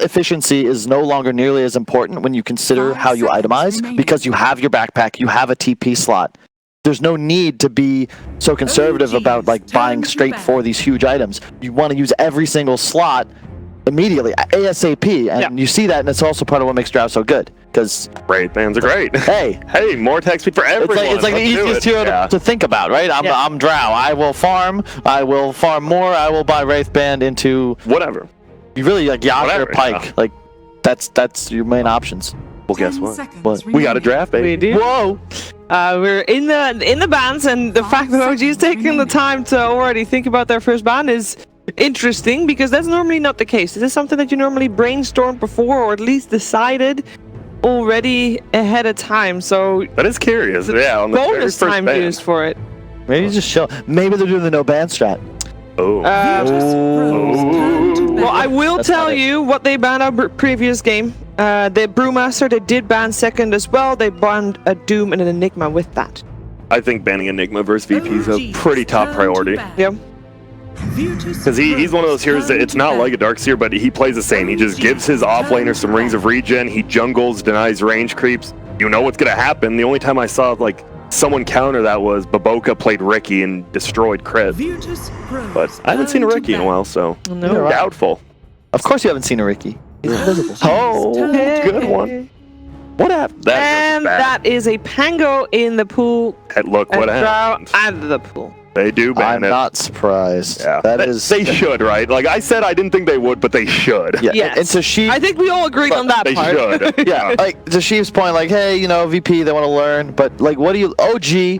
efficiency is no longer nearly as important when you consider how you itemize, because you have your backpack, you have a TP slot. There's no need to be so conservative about like buying straight for these huge items. You want to use every single slot immediately, ASAP, and you see that, and it's also part of what makes Drow so good. Because great bans are great. Hey, more attack speed for everyone. It's like the easiest hero to think about, right? I'm Drow. I will farm more. I will buy Wraith Band into whatever. You really like Yasha or Pike. Yeah. Like that's your main options. Well, guess what? We got a draft, baby. We do. Whoa. We're in the bans, and the fact that OG is taking the time to already think about their first ban is interesting, because that's normally not the case. Is this something that you normally brainstorm before, or at least decided already ahead of time? So that is curious. Yeah, on the bonus time ban. used for it. Maybe just show. Maybe they're doing the no ban strat. Oh. Well, I will tell you what they banned our previous game. The Brewmaster, they did ban second as well. They banned a Doom and an Enigma with that. I think banning Enigma versus VP is a pretty top priority. Yeah. Because he's one of those heroes that it's not like a Darkseer, but he plays the same. He just gives his offlaner some rings of regen. He jungles, denies range creeps. You know what's going to happen. The only time I saw like someone counter that was Baboka played Ricky and destroyed crit. But I haven't seen a Ricky in a while, so doubtful. Of course you haven't seen a Ricky. He's invisible. Oh, good one. What happened? That is a Pango in the pool. And look what happened. Out of the pool. They do ban it. I'm not surprised. Yeah. They should, right? Like I said, I didn't think they would, but they should. Yeah. Yes. And so I think we all agreed on that part. They should. Yeah. Like to Sheev's point, like, hey, you know, VP, they want to learn, but like, what do you? OG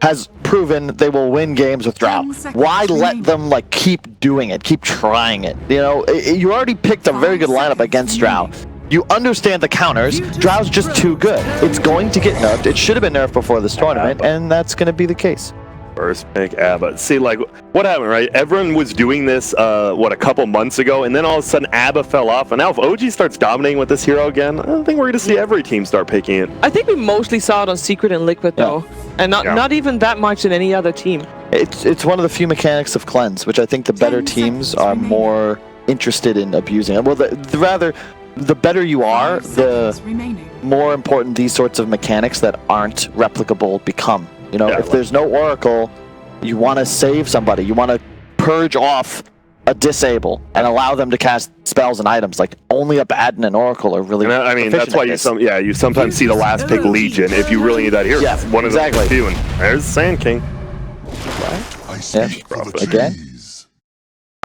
has proven they will win games with Drow. Why let them like keep doing it, keep trying it? You know, you already picked a very good lineup against Drow. You understand the counters. Drow's just too good. It's going to get nerfed. It should have been nerfed before this tournament, and that's going to be the case. First pick Abba. See, like, what happened, right? Everyone was doing this, a couple months ago, and then all of a sudden Abba fell off, and now if OG starts dominating with this hero again, I don't think we're going to see every team start picking it. I think we mostly saw it on Secret and Liquid, though, and not even that much in any other team. It's one of the few mechanics of Cleanse, which I think the better teams are more interested in abusing. Well, the better you are, the more important these sorts of mechanics that aren't replicable become. You know, if there's no Oracle, you want to save somebody. You want to purge off a disable and allow them to cast spells and items. Like only Abaddon and Oracle are really. I mean, that's why you sometimes see the last pick Legion if you really need that hero. Yeah, one of the few. And there's Sand King. Again.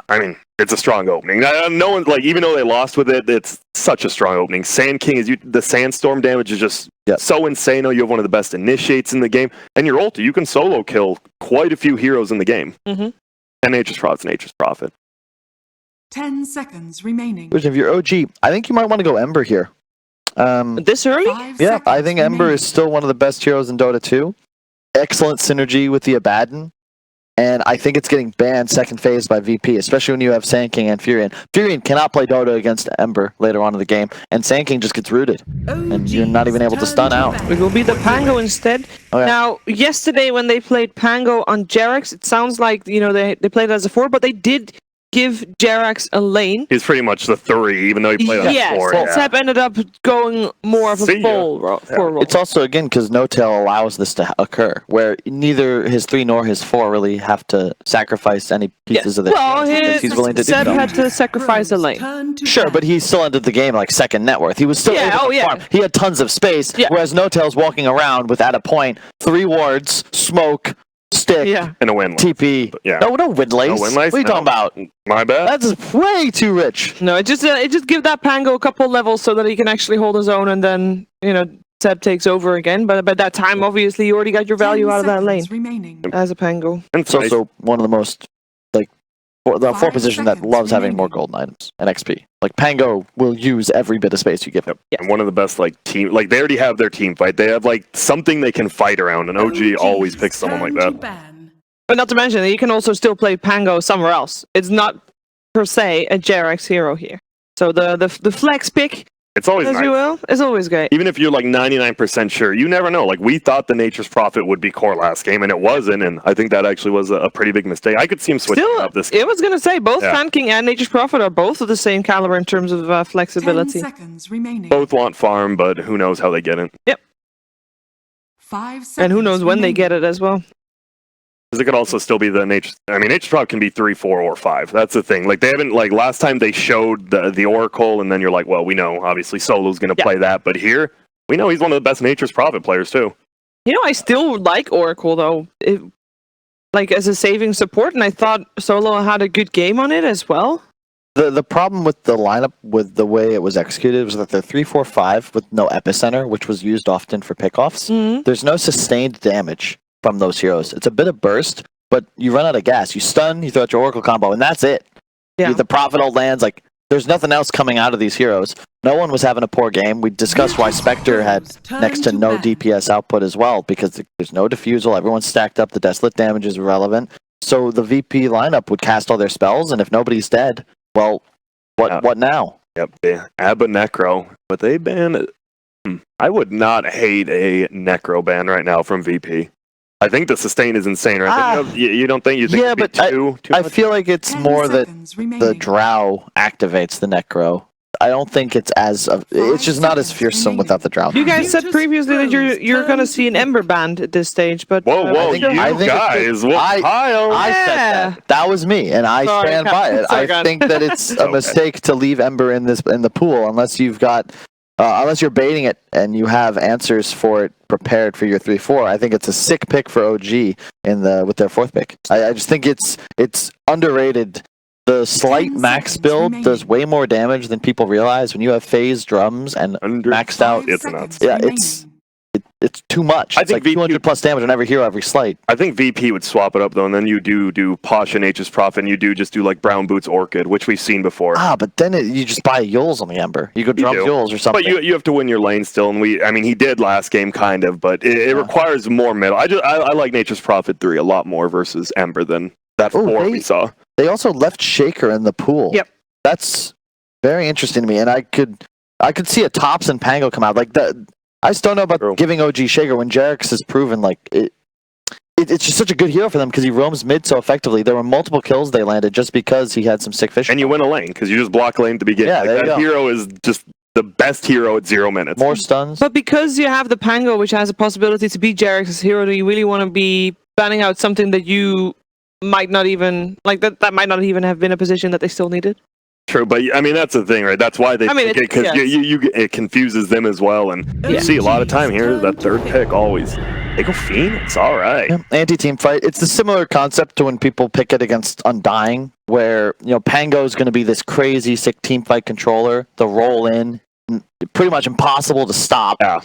I mean, it's a strong opening. No one, like, even though they lost with it, it's such a strong opening. Sand King is the Sandstorm damage is just so insane. You have one of the best initiates in the game, and your ulti, you can solo kill quite a few heroes in the game. And Nature's Prophet's Nature's Prophet. 10 seconds remaining. If you're OG, I think you might want to go Ember here. This early? Yeah, I think Ember is still one of the best heroes in Dota 2. Excellent synergy with the Abaddon. And I think it's getting banned second phase by VP, especially when you have Sand King and Furion. Furion cannot play Dota against Ember later on in the game, and Sand King just gets rooted, and you're not even able to stun out. It will be the Pango instead. Okay. Now, yesterday when they played Pango on Jerax, it sounds like, you know, they played it as a 4, but they did give Jerax a lane. He's pretty much the 3, even though he played on 4. Well, Seb ended up going more of a full role. It's also, again, because No-Tail allows this to occur, where neither his 3 nor his 4 really have to sacrifice any pieces of the game. He's willing to Seb do so. had to sacrifice a lane. Sure, but he still ended the game like second net worth. He was still able to farm. He had tons of space, whereas No-Tail's walking around with, at a point, 3 wards, smoke, stick, and a wind TP. But yeah. No wind lace. No wind lace? What are you talking about? My bad. That's way too rich. No, it just give that Pango a couple levels so that he can actually hold his own, and then, you know, Seb takes over again. But by that time, obviously, you already got your value out of that lane as a Pango. And it's also one of the most, like, the 4 position that loves having more golden items and XP. Like, Pango will use every bit of space you give him. And one of the best, like, team, like, they already have their team fight. They have, like, something they can fight around, and OG always picks someone like that. But not to mention that you can also still play Pango somewhere else. It's not, per se, a Jerax hero here. So the flex pick It's always As nice. you will. It's always great. Even if you're like 99% sure, you never know. Like, we thought the Nature's Prophet would be core last game, and it wasn't, and I think that actually was a pretty big mistake. I could see him switching up this game. I was going to say, both Fan King and Nature's Prophet are both of the same caliber in terms of 10 flexibility. seconds remaining. Both want farm, but who knows how they get it. Yep. 5 seconds And who knows when they remaining. get it as well. Because it could also still be the Nature's... I mean, Nature's Prophet can be 3, 4, or 5. That's the thing. Like, they haven't... Like, last time they showed the Oracle, and then you're like, well, we know, obviously, Solo's going to play that. But here, we know he's one of the best Nature's Prophet players, too. You know, I still like Oracle, though. Like, as a saving support, and I thought Solo had a good game on it as well. The problem with the lineup, with the way it was executed, was that they're 3-4-5 with no epicenter, which was used often for pickoffs. Mm-hmm. There's no sustained damage from those heroes. It's a bit of burst, but you run out of gas. You stun, you throw out your Oracle combo, and that's it. Yeah. The Prophet ult lands, like, there's nothing else coming out of these heroes. No one was having a poor game. We discussed why Spectre had next to no DPS output as well, because there's no diffusal, everyone's stacked up, the desolate damage is irrelevant. So the VP lineup would cast all their spells, and if nobody's dead, well, what now? Yep, Abba Necro. But they ban... I would not hate a Necro ban right now from VP. I think the sustain is insane, right? You don't think? You think Yeah, it'd but be too I much? feel like it's 10 more that seconds the remaining. Drow activates the Necro. I don't think it's as... it's just not as fearsome without the Drow. You guys said previously that you're going to see an Ember band at this stage, but... Whoa, I think guys! Well, I said that. That was me, and I Sorry, stand by it. sorry, I God. think that it's a mistake to leave Ember in the pool unless you've got... unless you're baiting it and you have answers for it prepared for your 3-4. I think it's a sick pick for OG with their 4th pick. I just think it's underrated. The slight 10 max seconds build remaining. does way more damage than people realize. When you have phase drums and maxed out, 5 it's seconds nuts. Yeah, remaining. it's too much. I It's think like VP 200 plus damage on every hero, every slight. I think VP would swap it up, though, and then you do Pasha Nature's Prophet, and you just do, like, Brown Boots Orchid, which we've seen before. But then you just buy Yules on the Ember. You go drum do. Yules or something. But you have to win your lane still, and he did last game, kind of, but it requires more middle. I like Nature's Prophet 3 a lot more versus Ember than that 4 we saw. They also left Shaker in the pool. Yep. That's very interesting to me, and I could see a Tops and Pango come out like that. I just don't know about True. giving OG Shaker when Jarex has proven like it's just such a good hero for them because he roams mid so effectively. There were multiple kills they landed just because he had some sick fish. And you win a lane, because you just block lane at the beginning. Yeah, Like, there you that go. hero is just the best hero at 0 minutes. More stuns. But because you have the Pango, which has a possibility to beat Jarex's hero, do you really want to be banning out something that you might not even... Like, that might not even have been a position that they still needed? True, but I mean, that's the thing, right? That's why they pick it, because it confuses them as well. And you see a lot of time here, that 3rd pick always. They go Phoenix, all right. Yeah, anti-team fight. It's the similar concept to when people pick it against Undying, where Pango is going to be this crazy sick team fight controller. The roll in, pretty much impossible to stop. Yeah.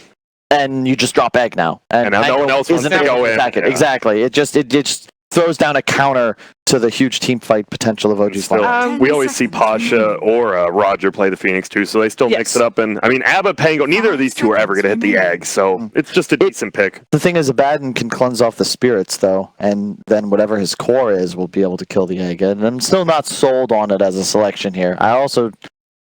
And you just drop egg now. And now no one else wants to go in. Exactly. It just throws down a counter to the huge team fight potential of OG's Still, lineup. we always see Pasha or Roger play the Phoenix too, so they still mix it up. And I mean, Abba, Pango, neither of these two are ever going to hit the egg, so it's just a decent pick. The thing is, Abaddon can cleanse off the spirits, though, and then whatever his core is will be able to kill the egg. And I'm still not sold on it as a selection here. I also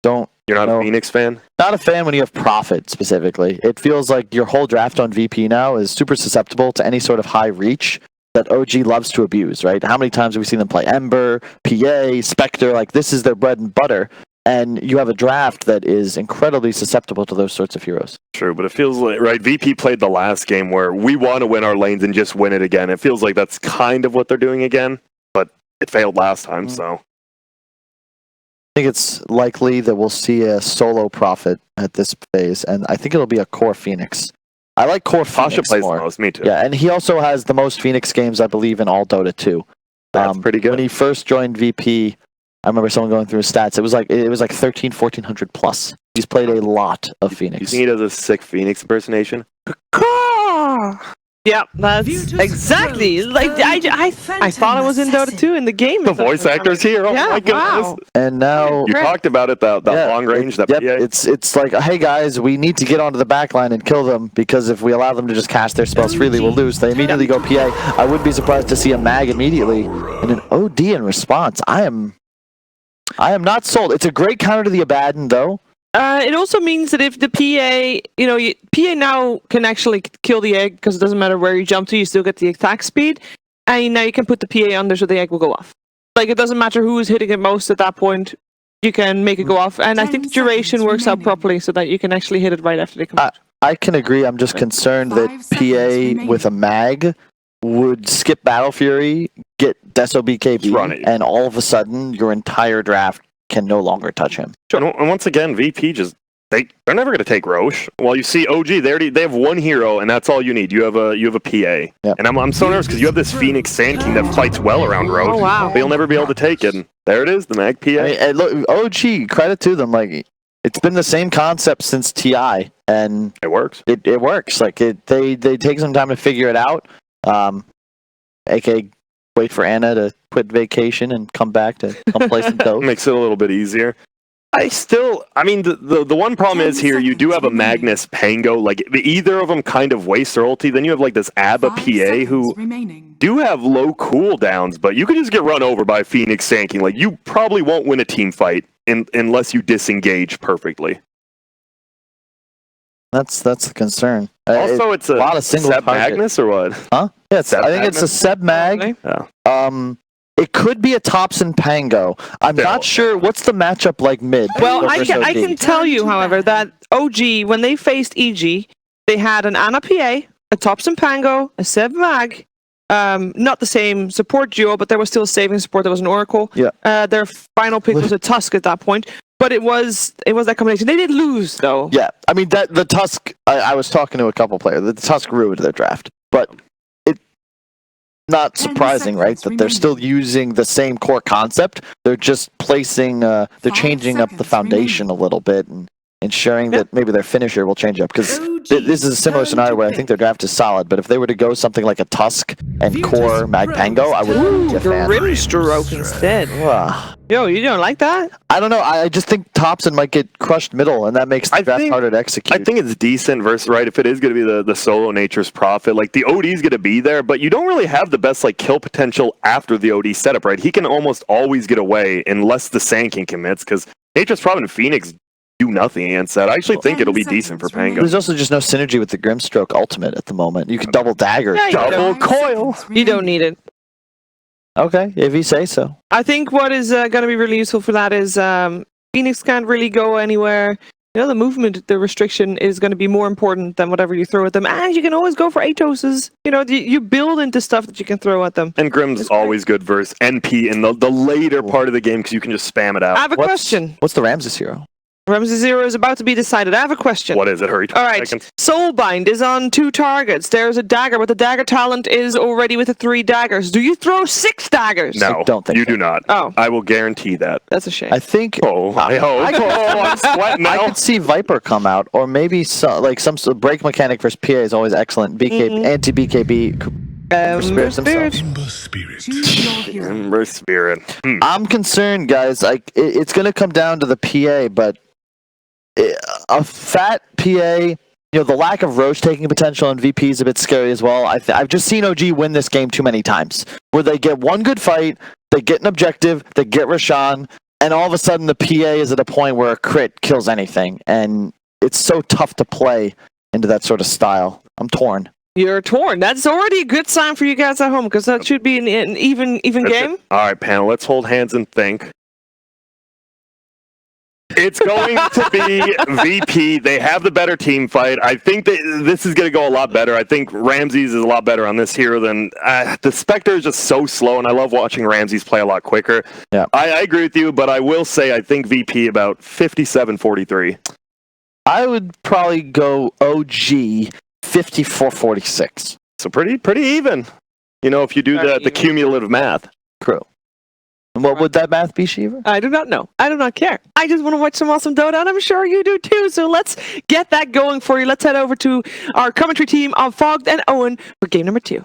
don't... You're not a Phoenix fan? Not a fan when you have Prophet, specifically. It feels like your whole draft on VP now is super susceptible to any sort of high reach that OG loves to abuse, right? How many times have we seen them play Ember, PA, Spectre? Like, this is their bread and butter. And you have a draft that is incredibly susceptible to those sorts of heroes. True, but it feels like, right, VP played the last game where we want to win our lanes and just win it again. It feels like that's kind of what they're doing again, but it failed last time, so. I think it's likely that we'll see a solo Prophet at this phase, and I think it'll be a core Phoenix. I like core Pasha Phoenix plays more. the most, me too. Yeah, and he also has the most Phoenix games, I believe, in all Dota 2. That's pretty good. When he first joined VP, I remember someone going through his stats. It was like 1400 plus. He's played a lot of Phoenix. You think he does a sick Phoenix impersonation? Yeah, that's exactly. Like I thought it was in Dota 2 in the game. The voice actor's here. Oh my goodness! Wow. And now You talked about it, that long range, that PA. it's like, hey guys, we need to get onto the back line and kill them, because if we allow them to just cast their spells freely, we'll lose. They immediately go PA. I wouldn't be surprised to see a mag immediately and an OD in response. I am not sold. It's a great counter to the Abaddon, though. It also means that if the PA, PA now can actually kill the egg because it doesn't matter where you jump to, you still get the attack speed. And now you can put the PA under so the egg will go off. Like, it doesn't matter who is hitting it most at that point, you can make it go off. And I think the duration works out properly so that you can actually hit it right after they come out. I can agree. I'm just concerned that PA with a mag would skip Battle Fury, get Deso BKB, and all of a sudden your entire draft can no longer touch him. Sure. And once again, VP just they're never going to take Roche. Well, you see OG, they have one hero, and that's all you need. You have a PA, yep. And I'm so nervous because you have this Phoenix Sand King that fights well around Roche. Oh wow! But you'll never be able to take it. And there it is, the Mag PA. And look, OG, credit to them. Like, it's been the same concept since TI, and it works. It works. Like they take some time to figure it out. AKA wait for Anna to quit vacation and come back to come play some Dota. Makes it a little bit easier. I mean, the one problem is here, you do have a Magnus Pango. Like, either of them kind of waste their ulti. Then you have, like, this Abba PA who do have low cooldowns, but you could just get run over by Phoenix Sand King. Like, you probably won't win a team fight unless you disengage perfectly. That's the concern. Also, it's a lot of single Seb target. Magnus or what? Huh? Yeah, I think it's a Seb Mag. Yeah. It could be a Thompson Pango. I'm not sure. What's the matchup like mid? Well, I can tell you, however, that OG, when they faced EG, they had an Ana PA, a Thompson Pango, a Seb Mag, not the same support duo, but there was still saving support. There was an Oracle. Yeah. Their final pick was a Tusk at that point. But it was that combination. They did lose, though. Yeah, I mean, the Tusk, I was talking to a couple players. The Tusk ruined their draft. But it's not surprising, right, that they're still using the same core concept. They're just placing, they're changing up the foundation a little bit and ensuring that maybe their finisher will change up. Because this is a similar scenario where I think their draft is solid, but if they were to go something like a Tusk and core Mag Pango, I would be a fan. Grimstroke instead. Yo, you don't like that? I don't know. I just think Thompson might get crushed middle, and that makes the draft harder to execute. I think it's decent versus, right, if it is going to be the solo Nature's Prophet, like, the OD is going to be there, but you don't really have the best, like, kill potential after the OD setup, right? He can almost always get away unless the Sand King commits, because Nature's Prophet and Phoenix do nothing against that. I actually think it'll be decent for Pango. There's also just no synergy with the Grimstroke ultimate at the moment. You can double dagger. Yeah, double coil. You don't need it. Okay, if you say so. I think what is going to be really useful for that is Phoenix can't really go anywhere. You know, the movement, the restriction is going to be more important than whatever you throw at them. And you can always go for Atoses. You know, you build into stuff that you can throw at them. And Grim's always good versus NP in the later part of the game because you can just spam it out. I have a question. What's the Ramses hero? Ramses Zero is about to be decided. I have a question. What is it? Hurry. All right. Seconds. Soulbind is on 2 targets. There's a dagger, but the dagger talent is already with the 3 daggers. Do you throw 6 daggers? No, I don't think you so. do not. Oh. I will guarantee that. That's a shame. I think. I hope. I'm sweating now. I could see Viper come out, or maybe some break mechanic versus PA is always excellent. Anti-BKB. Ember Spirit. Ember Spirit. I'm concerned, guys. Like it's going to come down to the PA, but a fat PA, you know, the lack of Roche taking potential in VP is a bit scary as well. I've just seen OG win this game too many times, where they get one good fight, they get an objective, they get Rashawn, and all of a sudden the PA is at a point where a crit kills anything, and it's so tough to play into that sort of style. I'm torn. You're torn. That's already a good sign for you guys at home, because that should be an even game. All right, panel, let's hold hands and think. It's going to be VP. They have the better team fight. I think that this is going to go a lot better. I think Ramses is a lot better on this hero than... the Spectre is just so slow, and I love watching Ramses play a lot quicker. Yeah. I agree with you, but I will say I think VP about 57-43. I would probably go OG 54-46. So pretty even. You know, if you do the cumulative math. True. And what would that math be, Shiva? I do not know. I do not care. I just want to watch some awesome Dota, and I'm sure you do too. So let's get that going for you. Let's head over to our commentary team of Fogged and Owen for game number 2.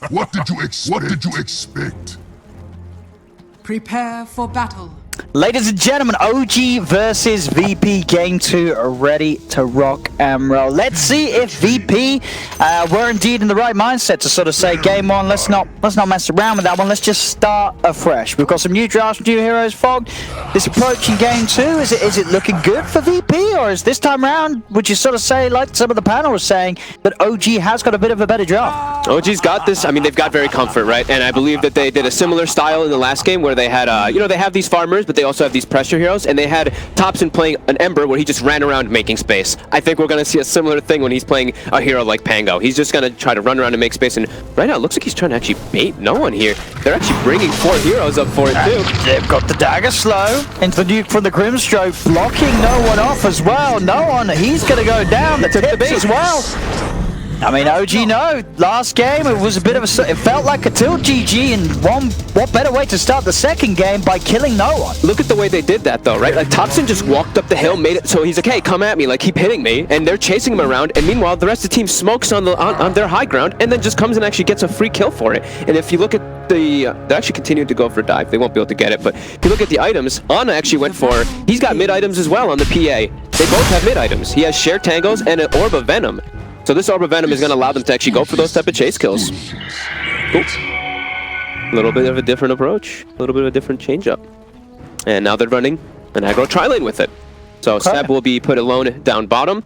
What did you expect? Prepare for battle. Ladies and gentlemen, OG versus VP Game 2 are ready to rock and roll. Let's see if VP were indeed in the right mindset to sort of say, Game 1, let's not mess around with that one. Let's just start afresh. We've got some new drafts, new heroes. Fog, this approaching Game 2, is it looking good for VP, or is this time around, would you sort of say, like some of the panel was saying, that OG has got a bit of a better draft? OG's got this. I mean, they've got very comfort, right? And I believe that they did a similar style in the last game where they had, they have these farmers, but they also have these pressure heroes, and they had Thompson playing an Ember where he just ran around making space. I think we're going to see a similar thing when he's playing a hero like Pango. He's just going to try to run around and make space, and right now it looks like he's trying to actually bait no one here. They're actually bringing 4 heroes up for it too. They've got the dagger slow into the nuke from the Grimstroke, blocking no one off as well. No one, he's going to go down. The tips as well. I mean, OG, no. Last game, it was a bit of a... It felt like a tilt GG, and what better way to start the second game by killing no one? Look at the way they did that, though, right? Like, Thompson just walked up the hill, made it so he's like, hey, come at me, like, keep hitting me, and they're chasing him around, and meanwhile, the rest of the team smokes on their high ground, and then just comes and actually gets a free kill for it. And if you look at they actually continued to go for a dive. They won't be able to get it, but if you look at the items, Ana actually went for... He's got mid items as well on the PA. They both have mid items. He has Shared Tangos and an Orb of Venom. So this Orb of Venom is going to allow them to actually go for those type of chase kills. Cool. A little bit of a different approach. A little bit of a different change-up. And now they're running an aggro tri-lane with it. So Seb will be put alone down bottom.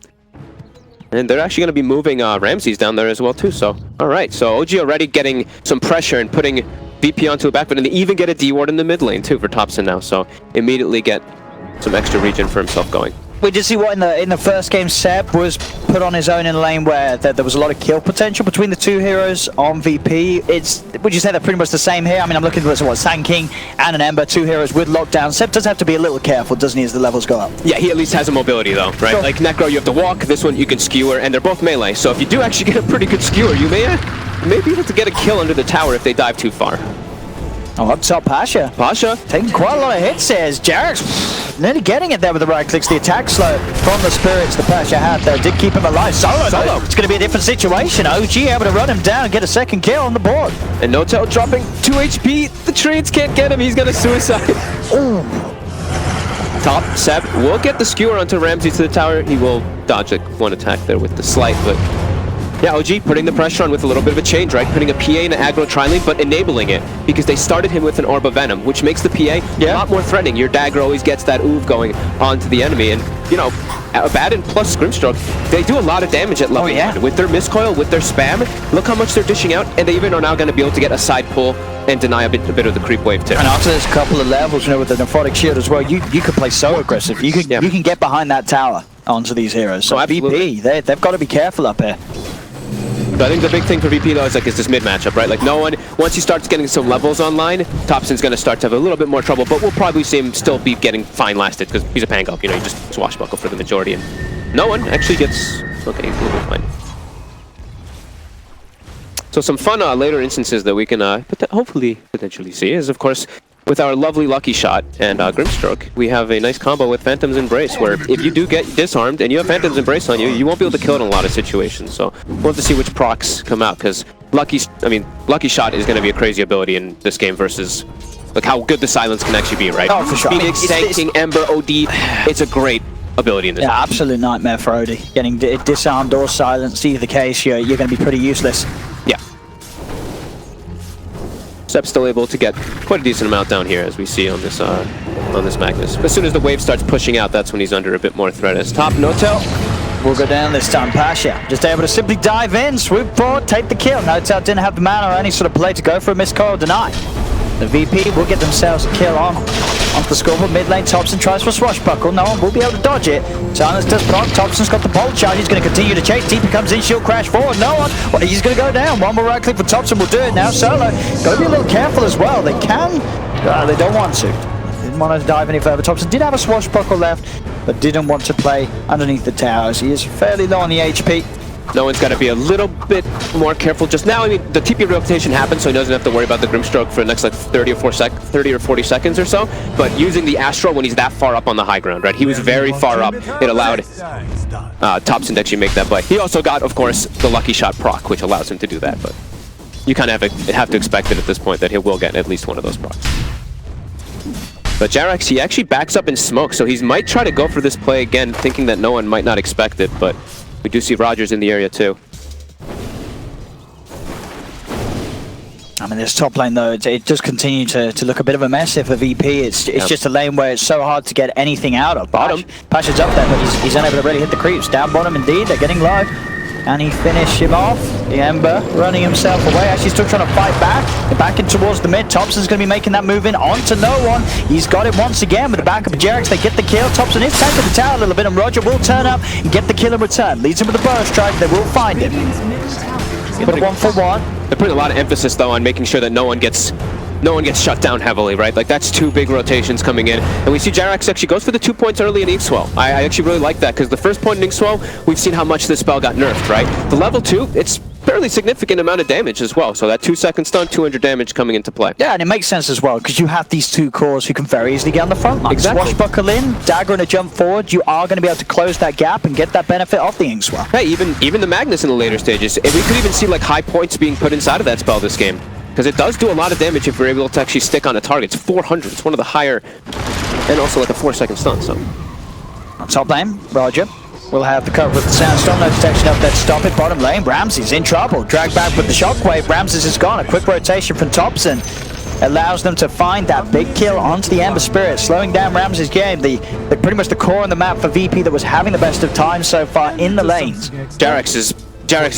And they're actually going to be moving Ramses down there as well too. So, alright. So OG already getting some pressure and putting VP onto a backfoot. And they even get a D-ward in the mid lane too for Thompson now. So immediately get some extra regen for himself going. We did see what in the first game Seb was put on his own in a lane where there was a lot of kill potential between the two heroes on VP. Would you say they're pretty much the same here? I mean, I'm looking at what Sand King and an Ember, two heroes with lockdown. Seb does have to be a little careful, doesn't he, as the levels go up? Yeah, he at least has a mobility though, right? Sure. Like Necro, you have to walk. This one you can skewer, and they're both melee. So if you do actually get a pretty good skewer, you may be able to get a kill under the tower if they dive too far. Oh, up top, Pasha. Pasha taking quite a lot of hits there. Jarek's nearly getting it there with the right clicks. The attack slow from the spirits that Pasha had there did keep him alive. Solo. It's going to be a different situation. OG able to run him down and get a second kill on the board. And Notel dropping 2 HP. The trades can't get him. He's going to suicide. Ooh. Top Seb will get the skewer onto Ramsey to the tower. He will dodge like one attack there with the slight, but yeah, OG putting the pressure on with a little bit of a change, right? Putting a PA in an aggro tri-lane, but enabling it because they started him with an Orb of Venom, which makes the PA a lot more threatening. Your dagger always gets that oof going onto the enemy, and you know, Abaddon plus Grimstroke, they do a lot of damage at level 1 with their miscoil, with their spam. Look how much they're dishing out, and they even are now going to be able to get a side pull and deny a bit of the creep wave too. And after this couple of levels, you know, with the Nephrotic Shield as well, you could play so aggressive. You can get behind that tower onto these heroes. So VP, they've got to be careful up here. But I think the big thing for VP though is this mid matchup, right? Like no one, once he starts getting some levels online, Thompson's going to start to have a little bit more trouble, but we'll probably see him still be getting fine lasted because he's a Pango, you know, you just swashbuckle for the majority, and no one actually gets, okay, he's a little bit fine. So some fun later instances that we can hopefully potentially see is, of course, with our lovely Lucky Shot and Grimstroke, we have a nice combo with Phantom's Embrace, where if you do get disarmed and you have Phantom's Embrace on you, you won't be able to kill it in a lot of situations. So we'll have to see which procs come out, because Lucky Shot is going to be a crazy ability in this game versus like how good the silence can actually be, right? Oh, for sure. Phoenix, Sand King, Ember, OD, it's a great ability in this game. Absolute nightmare for OD. Getting disarmed or silenced, either case, you're going to be pretty useless. Yeah. Seb's still able to get quite a decent amount down here, as we see on this Magnus. But as soon as the wave starts pushing out, that's when he's under a bit more threat. As top, Notel will go down this time. Pasha just able to simply dive in, swoop forward, take the kill. Notel didn't have the mana or any sort of play to go for a miscoil deny. The VP will get themselves a kill onto the scoreboard. Mid lane, Thompson tries for swashbuckle. No one will be able to dodge it. Silence does proc. Thompson's got the bolt charge. He's going to continue to chase. TP comes in, shield crash forward. No one. Well, he's going to go down. One more right click for Thompson will do it now. Solo. Got to be a little careful as well. They can. They don't want to. Didn't want to dive any further. Thompson did have a swashbuckle left, but didn't want to play underneath the towers. He is fairly low on the HP. No one's got to be a little bit more careful just now. I mean, the TP rotation happens, so he doesn't have to worry about the Grimstroke for the next like 30 or 40 seconds or so. But using the Astral when he's that far up on the high ground, right? He was very far up. It allowed Thompson to actually make that play. He also got, of course, the Lucky Shot proc, which allows him to do that. But you kind of have to expect it at this point that he will get at least one of those procs. But Jerax, he actually backs up in smoke, so he might try to go for this play again, thinking that no one might not expect it, but we do see Rogers in the area too. I mean, this top lane, though, it does continue to look a bit of a mess here for VP. It's just a lane where it's so hard to get anything out of. Bottom. Pasha's up there, but he's unable to really hit the creeps. Down bottom, indeed. They're getting low. And he finished him off. The Ember running himself away. Actually still trying to fight back. They're back in towards the mid. Thompson's going to be making that move in onto no one. He's got it once again with the backup of Jerax. They get the kill. Thompson is tanking the tower a little bit, and Roger will turn up and get the kill in return. Leads him with the burst strike. They will find him. Put a 1-for-1. They're putting a lot of emphasis, though, on making sure that no one gets shut down heavily, right? Like, that's 2 big rotations coming in. And we see Jerax actually goes for the 2 points early in Inkswell. I actually really like that, because the first point in Inkswell, we've seen how much this spell got nerfed, right? The level 2, it's fairly significant amount of damage as well. So that 2-second stun, 200 damage coming into play. Yeah, and it makes sense as well, because you have these 2 cores who can very easily get on the front line. Exactly. Swashbuckle in, dagger and a jump forward, you are going to be able to close that gap and get that benefit off the Inkswell. Hey, even the Magnus in the later stages, if we could even see like high points being put inside of that spell this game. Because it does do a lot of damage if we're able to actually stick on a target. It's 400. It's one of the higher, and also like a 4-second stun. So, on top lane, Roger will have the cover with the Sandstorm. No detection up there to stop it. Bottom lane, Ramsey's in trouble. Drag back with the shockwave. Ramses is gone. A quick rotation from Thompson allows them to find that big kill onto the Ember Spirit, slowing down Ramses' game. The pretty much the core on the map for VP that was having the best of times so far in the lanes. Jerax is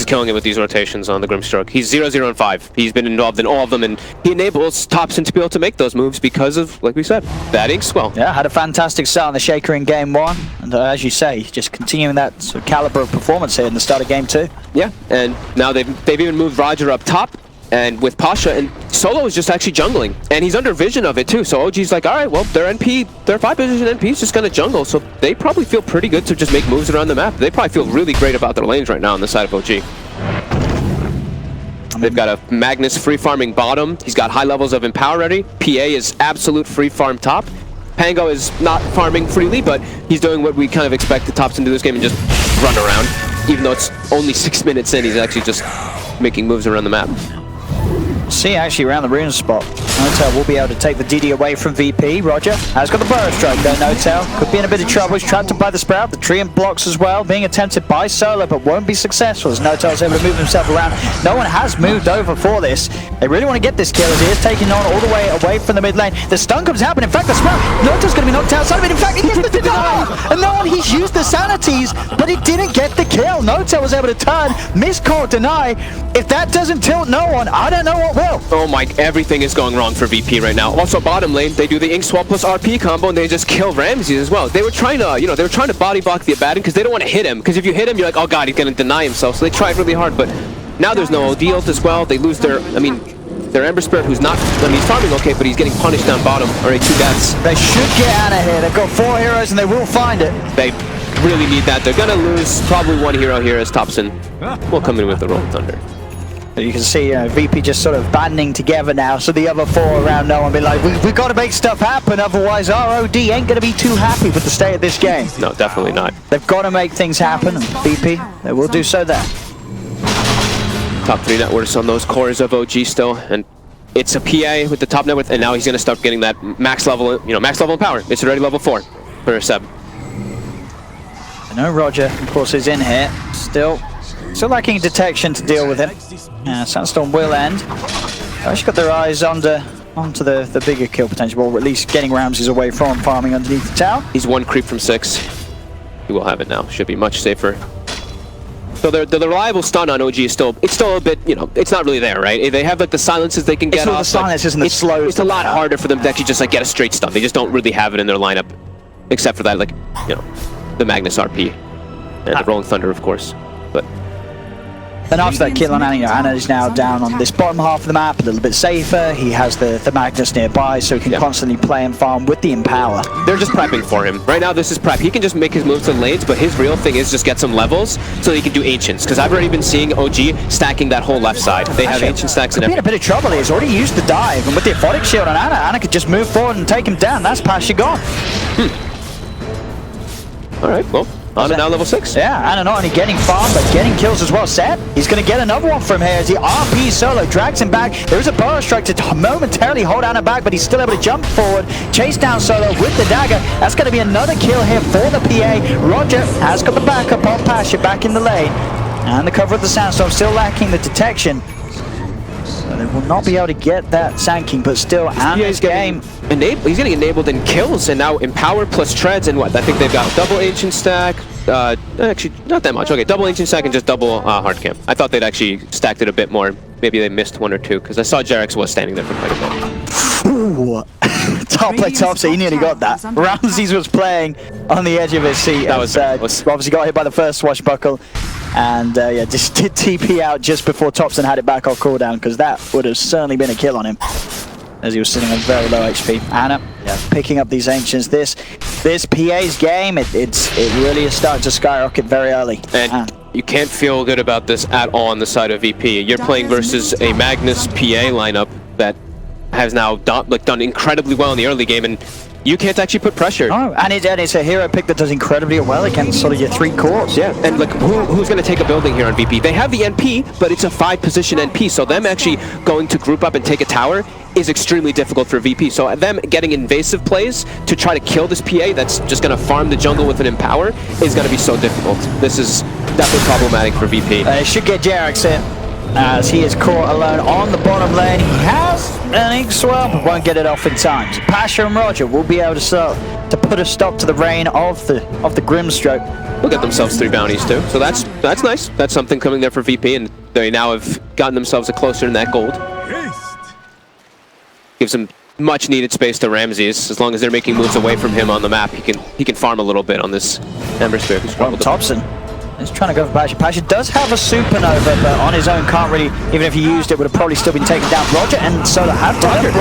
killing it with these rotations on the Grimstroke. He's 0-0 and 5. He's been involved in all of them, and he enables Thompson to be able to make those moves because of, like we said, that Inkswell. Yeah, had a fantastic start on the Shaker in game 1, and as you say, just continuing that sort of caliber of performance here in the start of game 2. Yeah, and now they've even moved Roger up top, and with Pasha, and Solo is just actually jungling, and he's under vision of it too. So OG's like, all right, well, their 5-position NP is just gonna jungle, so they probably feel pretty good to just make moves around the map. They probably feel really great about their lanes right now on the side of OG. They've got a Magnus free farming bottom. He's got high levels of Empower ready. PA is absolute free farm top. Pango is not farming freely, but he's doing what we kind of expect the Thompson to do this game and just run around. Even though it's only 6 minutes in, he's actually just making moves around the map. See actually around the rune spot. Notel will be able to take the DD away from VP. Roger has got the burst strike though. Notel could be in a bit of trouble. He's trapped by the Sprout. The Treant blocks as well, being attempted by Solo, but won't be successful as Notel's able to move himself around. No one has moved over for this. They really want to get this kill as he is taking on all the way away from the mid lane. The stun comes happen. In fact, the Sprout, Notel's going to be knocked outside of it. In fact, he gets the deny. And no one, he's used the sanities, but he didn't get the kill. Notel was able to turn, miscall, deny. If that doesn't tilt no one, I don't know what will. Oh my, everything is going wrong for VP right now. Also bottom lane, they do the Inkswell plus RP combo and they just kill Ramses as well. They were trying to, they were trying to body block the Abaddon because they don't want to hit him. Because if you hit him, you're like, oh god, he's going to deny himself. So they tried really hard, but now there's no OD ult as well. They lose their Ember Spirit, who's not, he's farming okay, but he's getting punished down bottom. Already 2 deaths. They should get out of here. They've got 4 heroes and they will find it. They really need that. They're going to lose probably 1 hero here as Thompson will come in with the Rolling Thunder. You can see VP just sort of banding together now, so the other 4 around no one be like, we've got to make stuff happen, otherwise ROD ain't going to be too happy with the state of this game. No, definitely not. They've got to make things happen, and VP, they will do so there. Top 3 net worths on those cores of OG still, and it's a PA with the top net worth, and now he's going to start getting that max level, max level in power. It's already level 4 for a sub. I know Roger, of course, is in here, still lacking detection to deal with him. Sandstorm will end. They've actually got their eyes onto the bigger kill potential, or at least getting Ramses away from farming underneath the tower. He's 1 creep from 6. He will have it now. Should be much safer. So the reliable stun on OG is still a bit, it's not really there, right? They have like the silences they can get off. The silences and the slows. It's a lot harder for them to actually just like get a straight stun. They just don't really have it in their lineup, except for that, like, the Magnus RP and the Rolling Thunder, of course. But then after that kill on Anna, Anna is now down on this bottom half of the map, a little bit safer. He has the Magnus nearby, so he can constantly play and farm with the Empower. They're just prepping for him. Right now, this is prep. He can just make his moves to the lanes, but his real thing is just get some levels so he can do Ancients. Because I've already been seeing OG stacking that whole left side. They have Ancient stacks and everything. In a bit of trouble. He's already used the dive, and with the Aphotic Shield on Anna, Anna could just move forward and take him down. That's Pasha gone. All right, well, Ana now level 6. Yeah, Ana not only getting farm, but getting kills as well. Set, he's going to get another one from here as he RP solo, drags him back. There is a burrow strike to momentarily hold Ana back, but he's still able to jump forward, chase down solo with the dagger. That's going to be another kill here for the PA. Roger has got the backup on Pasha back in the lane. And the cover of the Sandstorm still lacking the detection. So they will not be able to get that Sand King, but still, Ana's game. He's getting enabled in kills, and now Empower plus Treads, and what? I think they've got double Ancient Stack. Actually, not that much. Okay, double Ancient Stack and just double Hard Camp. I thought they'd actually stacked it a bit more. Maybe they missed one or two, because I saw Jarex was standing there for quite a bit. Ooh. Top play top, so he nearly got that. Ramses was playing on the edge of his seat. That was obviously got hit by the first swashbuckle. And yeah, just did TP out just before Topson had it back off cooldown, because that would have certainly been a kill on him, as he was sitting on very low HP. Ana, yeah, picking up these Ancients. This PA's game, it really is starting to skyrocket very early. And you can't feel good about this at all on the side of VP. You're playing versus a Magnus PA lineup that has now done incredibly well in the early game, and you can't actually put pressure. Oh, and it's a hero pick that does incredibly well against sort of your 3 cores. Yeah, and like who's going to take a building here on VP? They have the NP, but it's a 5-position NP, so them actually going to group up and take a tower is extremely difficult for VP. So them getting invasive plays to try to kill this PA that's just going to farm the jungle with an Empower is going to be so difficult. This is definitely problematic for VP. It should get Jarex in, as he is caught alone on the bottom lane. He has an ink swell, but won't get it off in time. So Pasha and Roger will be able to put a stop to the reign of the Grimstroke. They'll get themselves 3 bounties too, so that's nice. That's something coming there for VP, and they now have gotten themselves a closer in that gold. Gives them much needed space to Ramses. As long as they're making moves away from him on the map, he can farm a little bit on this Ember Spirit. Well, Topson is trying to go for Pasha. Pasha does have a supernova, but on his own can't really, even if he used it, would have probably still been taken down. Roger and Solar have Roger.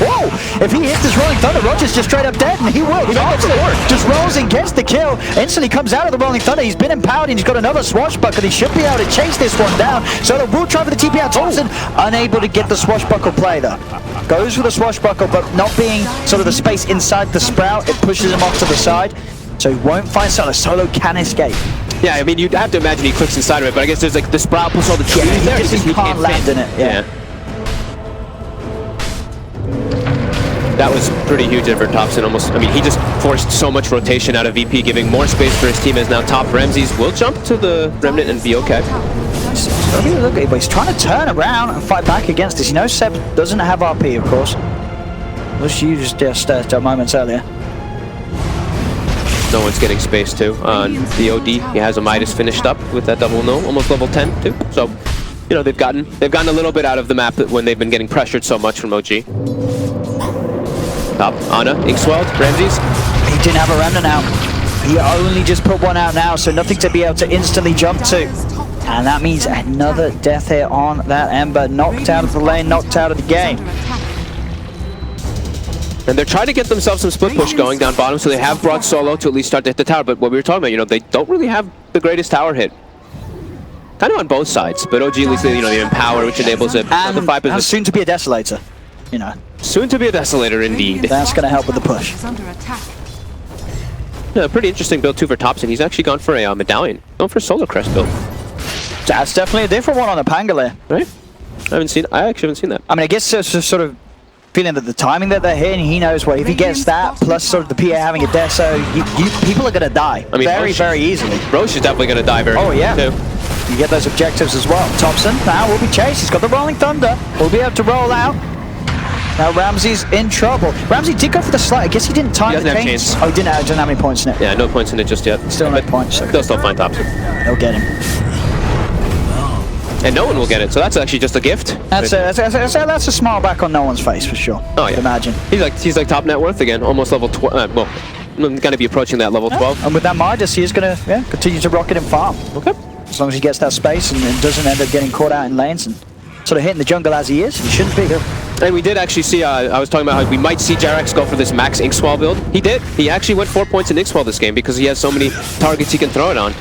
Whoa! If he hits this Rolling Thunder, Roger's just straight up dead, and he will. He just rolls and gets the kill. Instantly comes out of the Rolling Thunder. He's been empowered, and he's got another swashbuckle. He should be able to chase this one down. Solar will try for the TP out. Thompson unable to get the swashbuckle play though. Goes for the swashbuckle, but not being sort of the space inside the sprout, it pushes him off to the side. So he won't find Solo. Solo can escape. Yeah, I mean, you'd have to imagine he clicks inside of it, but I guess there's like the sprout plus all the trees he there. Just he can't land in it. Yeah. That was pretty huge for Topson. Almost, I mean, he just forced so much rotation out of VP, giving more space for his team. As now top Ramses will jump to the Remnant and be okay. Look, but he's trying to turn around and fight back against this. You know, Seb doesn't have RP, of course. Was used just moments earlier. No one's getting space too. The OD, he has a Midas finished up with that double no, almost level 10 too. So, you know, they've gotten a little bit out of the map when they've been getting pressured so much from OG. Top, Ana, Inkswelled, Ramses. He didn't have a Remnant out. He only just put one out now, so nothing to be able to instantly jump to. And that means another death here on that Ember. Knocked out of the lane, knocked out of the game. And they're trying to get themselves some split push going down bottom, so they have brought Solo to at least start to hit the tower. But what we were talking about, you know, they don't really have the greatest tower hit. Kind of on both sides, but OG at least, you know, the Empower, which enables it. And soon to be a Desolator, you know. Soon to be a Desolator, indeed. That's going to help with the push. Yeah, pretty interesting build too for Topson. He's actually gone for a medallion, going for a Solar Crest build. That's definitely a different one on the Pangolier. Right? I actually haven't seen that. I mean, I guess it's just sort of feeling that the timing that they're hitting, he knows what, if he gets that, plus sort of the PA having a deso, people are going to die. I mean, very easily. Roche is definitely going to die very too. You get those objectives as well. Topson now will be chased. He's got the Rolling Thunder. Will be able to roll out. Now Ramses in trouble. Ramsey did go for the slide. I guess he didn't time the chains. Oh, he didn't have any points in it. Yeah, no points in it just yet. Still no points. So they'll still find Topson. They'll get him. And no one will get it, so that's actually just a gift. That's a smile back on no one's face for sure. Oh yeah, imagine. He's like top net worth again, almost level 12. Well, going to be approaching that level 12. And with that Midas, he is going to continue to rocket and farm. Okay. As long as he gets that space and doesn't end up getting caught out in lanes and sort of hitting the jungle as he is, he shouldn't be here. And we did actually see, I was talking about how we might see Jarex go for this max Inkswell build. He did. He actually went 4 points in Inkswell this game because he has so many targets he can throw it on.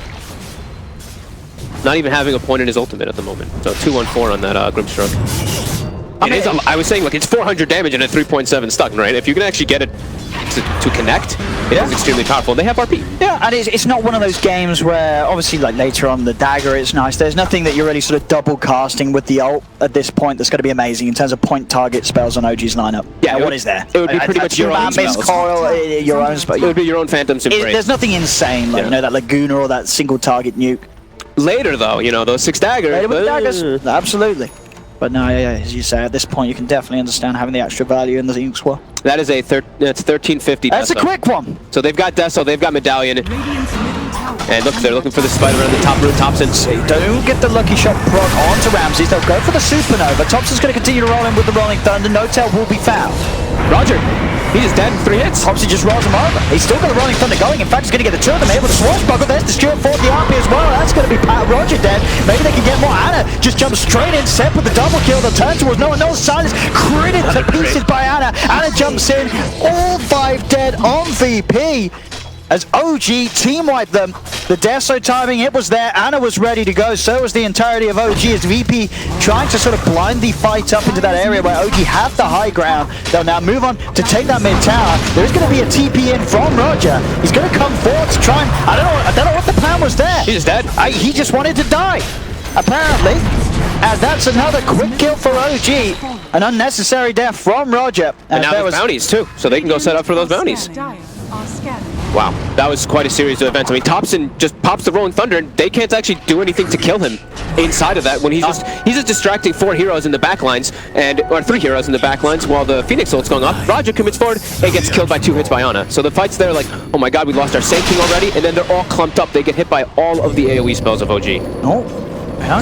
Not even having a point in his ultimate at the moment. So 2-1-4 on that Grimstroke. I was saying, look, it's 400 damage and a 3.7 stuck, right? If you can actually get it to connect, it is extremely powerful. They have RP. Yeah, and it's not one of those games where, obviously, like later on the dagger, it's nice. There's nothing that you're really sort of double casting with the ult at this point that's going to be amazing in terms of point target spells on OG's lineup. Yeah, what is there? It would be pretty much your own Miss spells. Coil, your own spell. It would be your own Phantom's Embrace. There's nothing insane, like, you know, that Laguna or that single target nuke. Later, though, you know, those 6 daggers. Later with the daggers, absolutely. But no, yeah, as you say, at this point, you can definitely understand having the extra value in the Ink Swell. That is it's 1350. That's Deso. a quick one. So they've got Deso, they've got Medallion. And look, they're looking for the spider around the top roof. Thompson's. Don't get the lucky shot prod onto Ramses. They'll go for the Supernova. Thompson's going to continue to roll in with the Rolling Thunder. No tail will be found. Roger, he is dead in 3 hits. Thompson just rolls him over. He's still got the Rolling Thunder going. In fact, he's going to get the 2 of them here with the Swashbuckle. There's the Stewart for the RP as well. That's going to be Roger dead. Maybe they can get more. Anna just jumps straight in. Sep with the double kill. They'll turn towards no one knows. Silence critted to pieces by Anna. Anna jumps in. All 5 dead on VP. As OG team wiped them. The Deso timing, it was there. Anna was ready to go. So was the entirety of OG as VP trying to sort of blind the fight up into that area where OG have the high ground. They'll now move on to take that mid tower. There's going to be a TP in from Roger. He's going to come forward to try and... I don't know what the plan was there. He's dead. He just wanted to die, apparently. And that's another quick kill for OG. An unnecessary death from Roger. And now there's bounties too, so they can go set up for those bounties. Wow, that was quite a series of events. I mean, Thompson just pops the Rolling Thunder, and they can't actually do anything to kill him inside of that when he's just distracting 4 heroes in the backlines, or 3 heroes in the backlines while the Phoenix ult's going off. Roger commits forward and gets killed by 2 hits by Ana. So the fight's there like, oh my god, we lost our Sand King already, and then they're all clumped up. They get hit by all of the AoE spells of OG. Oh.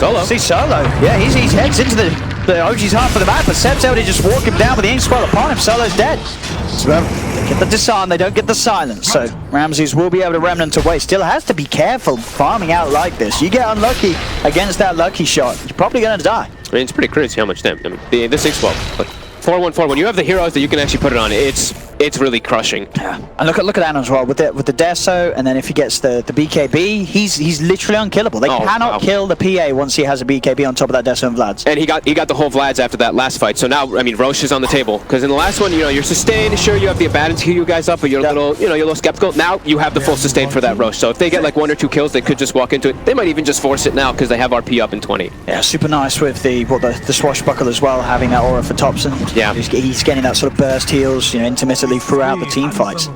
Solo. See Solo. Yeah, he heads into the OG's half of the map, but Seb's able to just walk him down with the Ink Scroll upon him. Solo's dead. So they get the disarm, they don't get the silence. So Ramses will be able to remnant away. Still has to be careful farming out like this. You get unlucky against that lucky shot, you're probably going to die. I mean, it's pretty crazy how much damage. I mean, this 6-12, like 4-1-4. When you have the heroes that you can actually put it on, it's really crushing. Yeah, and look at Anna as well with the Deso, and then if he gets the BKB, he's literally unkillable. They cannot kill the PA once he has a BKB on top of that Deso and Vlad's. And he got the whole Vlad's after that last fight. So now, I mean, Roche is on the table because in the last one, you know, you're sustained. Sure, you have the Abaddon to heal you guys up, but you're a little skeptical. Now you have the full sustain for that Roche. So if they get like 1 or 2 kills, they could just walk into it. They might even just force it now because they have RP up in 20. Yeah, super nice with the Swashbuckle as well, having that aura for Thompson. Yeah, he's getting that sort of burst heals, you know, intermittently throughout the team fights.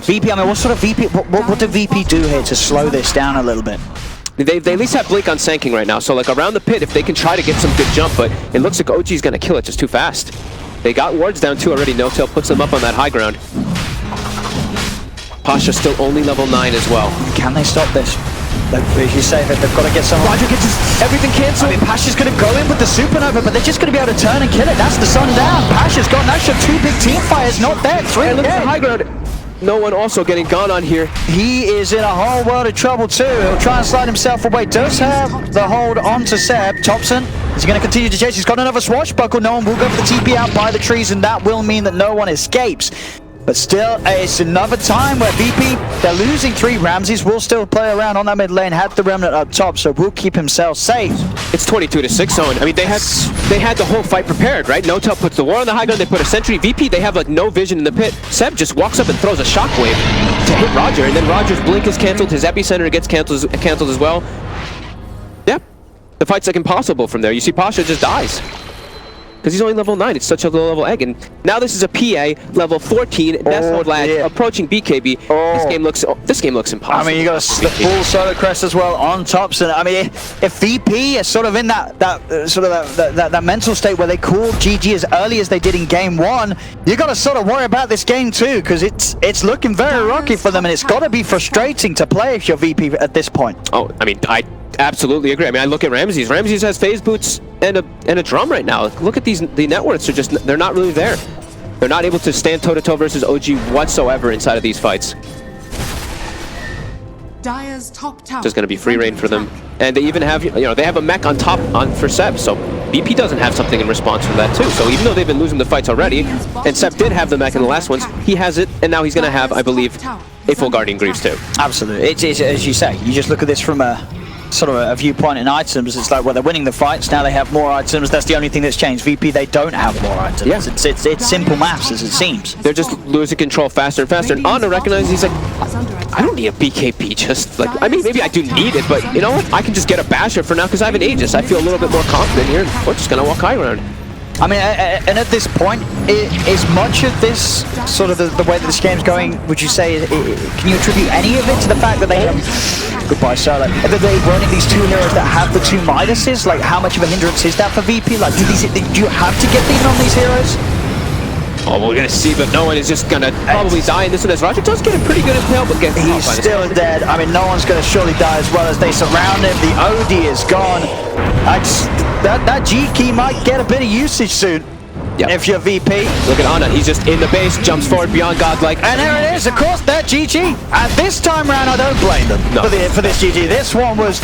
VP, I mean, what sort of VP? What did VP do here to slow this down a little bit? They at least have Blink on Sand King right now, so like around the pit, if they can try to get some good jump, but it looks like OG's gonna kill it just too fast. They got wards down too already. No Tail puts them up on that high ground. Pasha still only level 9 as well. Can they stop this? As you say, that they've got to get some. Roger gets everything cancelled. I mean, Pasha's going to go in with the Supernova, but they're just going to be able to turn and kill it. That's the sun down. Pasha's gone. That's your 2 big team fires, not dead. 3 and look at the high ground. No one also getting gone on here. He is in a whole world of trouble too. He'll try and slide himself away. Does have the hold onto Seb. Thompson is he going to continue to chase. He's got another Swashbuckle. No one will go for the TP out by the trees, and that will mean that no one escapes. But still, it's another time where VP, they're losing 3. Ramses will still play around on that mid lane, had the Remnant up top, so will keep himself safe. It's 22-6 zone. I mean, they had the whole fight prepared, right? No Tail puts the war on the high ground, they put a sentry. VP, they have like no vision in the pit. Seb just walks up and throws a shockwave to hit Roger, and then Roger's blink is cancelled, his epicenter gets cancelled as well. Yeah, the fight's like impossible from there. You see Pasha just dies. Because he's only level 9, it's such a low level egg. And now this is a PA, level 14, Deso Lad, approaching BKB. This game looks impossible. I mean, you got the full solo crest as well on Thompson. I mean, if VP is sort of in that mental state where they called GG as early as they did in game 1, you got to sort of worry about this game too, because it's looking very rocky for them, and it's got to be frustrating to play if you're VP at this point. Oh, I mean, I absolutely agree. I mean, I look at Ramses. Ramses has phase boots and a drum right now. Look at the net worths they're not really there. They're not able to stand toe-to-toe versus OG whatsoever inside of these fights. Dire's top tower. Just going to be free reign for them. And they even have, they have a mech on top for Seb, so BP doesn't have something in response for that too. So even though they've been losing the fights already, and Seb did have the mech in the last ones, he has it, and now he's going to have, I believe, a full Guardian Greaves too. Absolutely. It's as you say, you just look at this from a sort of a viewpoint in items. It's like, well, they're winning the fights, now they have more items. That's the only thing that's changed. VP, they don't have more items. Yeah. It's simple maths, as it seems. They're just losing control faster and faster. And Anna recognizes, he's like, I don't need a BKB, just like, I mean, maybe I do need it, but you know what? I can just get a Basher for now because I have an Aegis. I feel a little bit more confident here. We're just going to walk high ground. I mean, and at this point, is much of this sort of the way that this game's going, would you say, can you attribute any of it to the fact that they have, goodbye Sir, like, that they're running these two heroes that have the two Midases? Like, how much of a hindrance is that for VP? Like, do you have to get these on these heroes? Oh, we're gonna see, but no one is just gonna probably die in this one as Roger does get a pretty good impale, but gets he's still dead. I mean, no one's gonna surely die as well as they surround him. The OD is gone. That G key might get a bit of usage soon. Yep. If you're VP. Look at Anna, he's just in the base, jumps forward beyond godlike. And there it is, of course, that GG. And this time round, I don't blame them for this GG. This one was,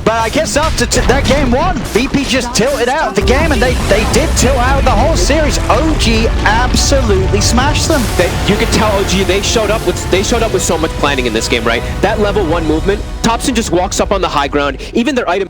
but I guess after that game one, VP just tilted out of the game, and they did tilt out the whole series. OG absolutely smashed them. You can tell OG, they showed up with so much planning in this game, right? That level 1 movement, Thompson just walks up on the high ground, even their item